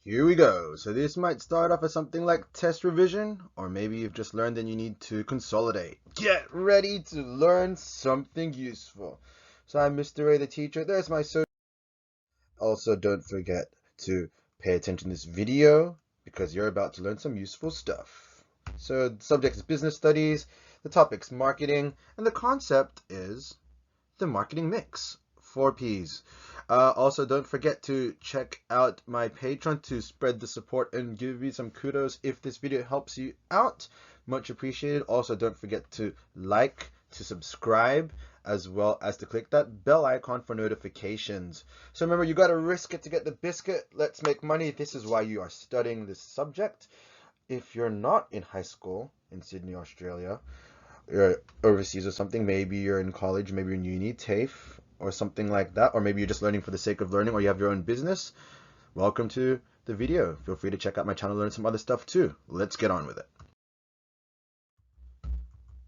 Here we go. So this might start off as something like test revision, or maybe you've just learned and you need to consolidate. Get ready to learn something useful. So I'm Mr. Ray the teacher. There's my social. Also, don't forget to pay attention to this video because you're about to learn some useful stuff. So the subject is business studies, the topic's marketing, and the concept is the marketing mix. 4Ps. Also, don't forget to check out my Patreon to spread the support and give me some kudos if this video helps you out. Much appreciated. Also, don't forget to like, to subscribe, as well as to click that bell icon for notifications. So remember, you got to risk it to get the biscuit. Let's make money. This is why you are studying this subject. If you're not in high school in Sydney, Australia, you're overseas or something, maybe you're in college, maybe you're in uni, TAFE, or something like that, or maybe you're just learning for the sake of learning, or you have your own business, welcome to the video. Feel free to check out my channel, learn some other stuff too. Let's get on with it.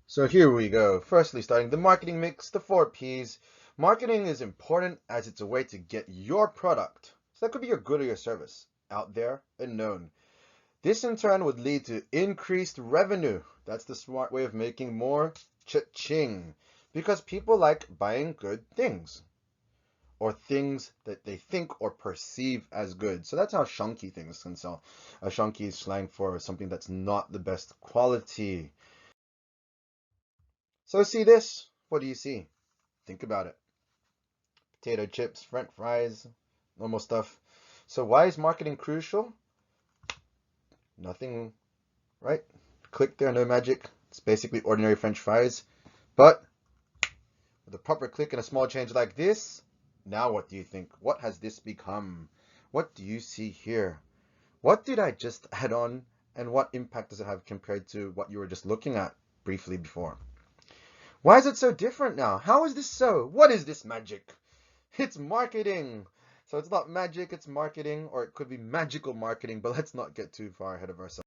So here we go. Firstly, starting the marketing mix, the 4Ps. Marketing is important as it's a way to get your product, so that could be your good or your service, out there and known. This in turn would lead to increased revenue. That's the smart way of making more cha-ching. Because people like buying good things. Or things that they think or perceive as good. So that's how shunky things can sell. A shunky is slang for something that's not the best quality. So see this? What do you see? Think about it. Potato chips, french fries, normal stuff. So why is marketing crucial? Nothing, right? Click there, no magic. It's basically ordinary french fries. But with a proper click and a small change like this, now what do you think? What has this become? What do you see here? What did I just add on, and what impact does it have compared to what you were just looking at briefly before? Why is it so different now? How is this so? What is this magic? It's marketing. So it's not magic, it's marketing, or it could be magical marketing, but let's not get too far ahead of ourselves.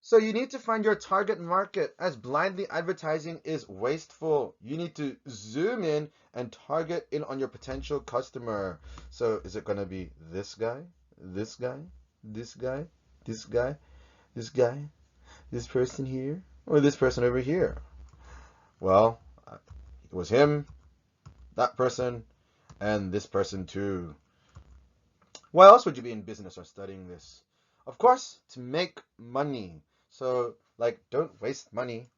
So you need to find your target market, as blindly advertising is wasteful. You need to zoom in and target in on your potential customer. So is it going to be this guy, this guy, this guy, this guy, this guy, this person here, or this person over here? Well, it was him, that person, and this person too. Why else would you be in business or studying this? Of course, to make money. So, like, don't waste money.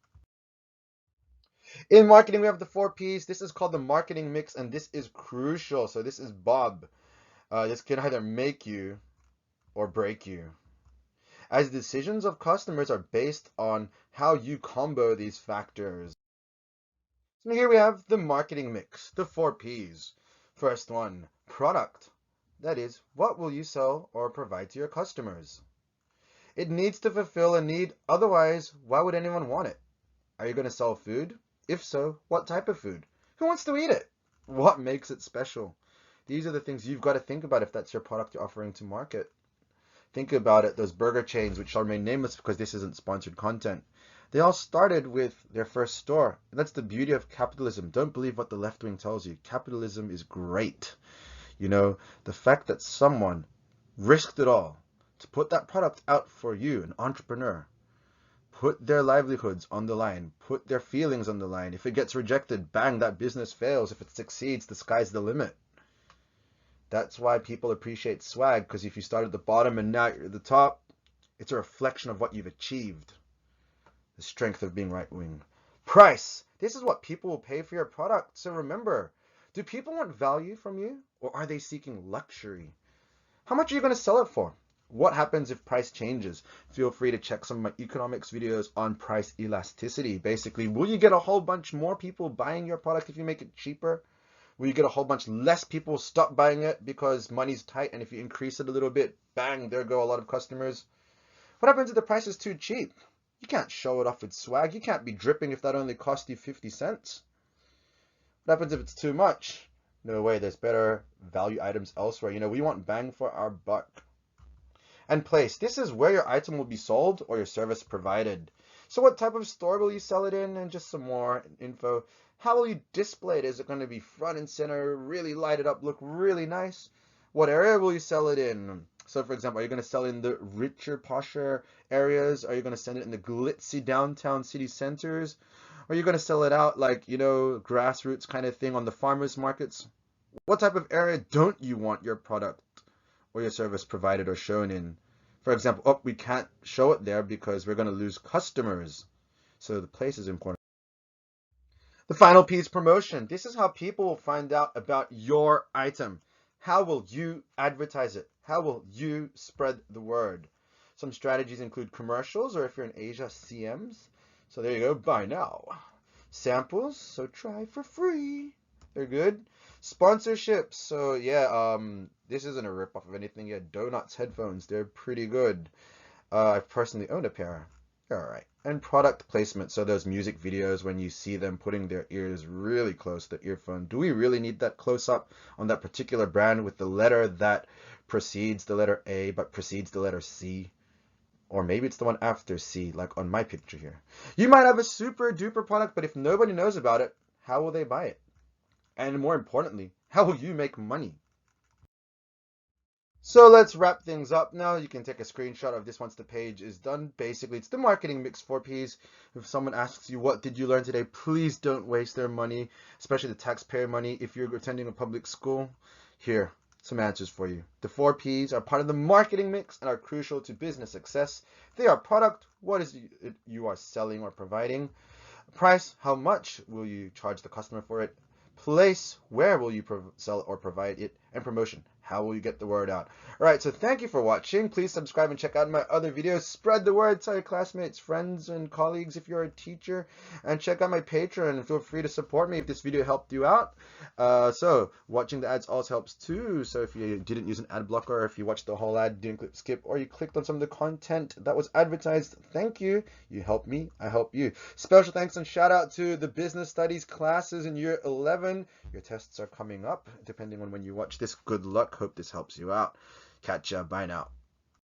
In marketing, we have the 4Ps. This is called the marketing mix, and this is crucial. So this is Bob. This can either make you or break you, as decisions of customers are based on how you combo these factors. So here we have the marketing mix, the 4Ps. First one, product. That is, what will you sell or provide to your customers? It needs to fulfill a need, otherwise, why would anyone want it? Are you going to sell food? If so, what type of food? Who wants to eat it? What makes it special? These are the things you've got to think about if that's your product you're offering to market. Think about it, those burger chains, which shall remain nameless because this isn't sponsored content. They all started with their first store. That's the beauty of capitalism. Don't believe what the left wing tells you. Capitalism is great. You know, the fact that someone risked it all to put that product out for you, an entrepreneur, put their livelihoods on the line, put their feelings on the line. If it gets rejected, bang, that business fails. If it succeeds, the sky's the limit. That's why people appreciate swag, because if you start at the bottom and now you're at the top, it's a reflection of what you've achieved. The strength of being right wing. Price. This is what people will pay for your product. So remember, do people want value from you, or are they seeking luxury? How much are you going to sell it for? What happens if price changes? Feel free to check some of my economics videos on price elasticity. Basically, will you get a whole bunch more people buying your product if you make it cheaper? Will you get a whole bunch less people stop buying it because money's tight, and if you increase it a little bit, bang, there go a lot of customers? What happens if the price is too cheap? You can't show it off with swag. You can't be dripping if that only cost you 50 cents. What happens if it's too much? No way, there's better value items elsewhere. You know, we want bang for our buck. And place. This is where your item will be sold or your service provided. So what type of store will you sell it in? And just some more info. How will you display it? Is it going to be front and center, really light it up, look really nice? What area will you sell it in? So for example, are you going to sell it in the richer, posher areas? Are you going to send it in the glitzy downtown city centers? Or are you going to sell it out like, grassroots kind of thing on the farmers markets? What type of area don't you want your product or your service provided or shown in? For example, oh, we can't show it there because we're going to lose customers. So the place is important. The final piece, promotion. This is how people will find out about your item. How will you advertise it? How will you spread the word? Some strategies include commercials, or if you're in Asia, CMs. So there you go, buy now. Samples, so try for free. They're good. Sponsorships. So yeah, this isn't a rip-off of anything yet. Donuts headphones, they're pretty good. I've personally owned a pair. All right. And product placement. So those music videos when you see them putting their ears really close to the earphone. Do we really need that close up on that particular brand with the letter that precedes the letter A but precedes the letter C? Or maybe it's the one after C, like on my picture here. You might have a super duper product, but if nobody knows about it, how will they buy it? And more importantly, how will you make money? So let's wrap things up now. You can take a screenshot of this once the page is done. Basically, it's the marketing mix 4Ps. If someone asks you, what did you learn today? Please don't waste their money, especially the taxpayer money if you're attending a public school. Here, some answers for you. The 4Ps are part of the marketing mix and are crucial to business success. They are product, what is it you are selling or providing. Price, how much will you charge the customer for it? Place, where will you sell or provide it? And promotion, how will you get the word out? All right, so thank you for watching. Please subscribe and check out my other videos. Spread the word, tell your classmates, friends, and colleagues if you're a teacher. And check out my Patreon and feel free to support me if this video helped you out. So watching the ads also helps too. So if you didn't use an ad blocker, or if you watched the whole ad, didn't skip, or you clicked on some of the content that was advertised, thank you. You helped me, I help you. Special thanks and shout out to the business studies classes in year 11. Your tests are coming up depending on when you watch this. Good luck. Hope this helps you out. Catch ya. Bye now.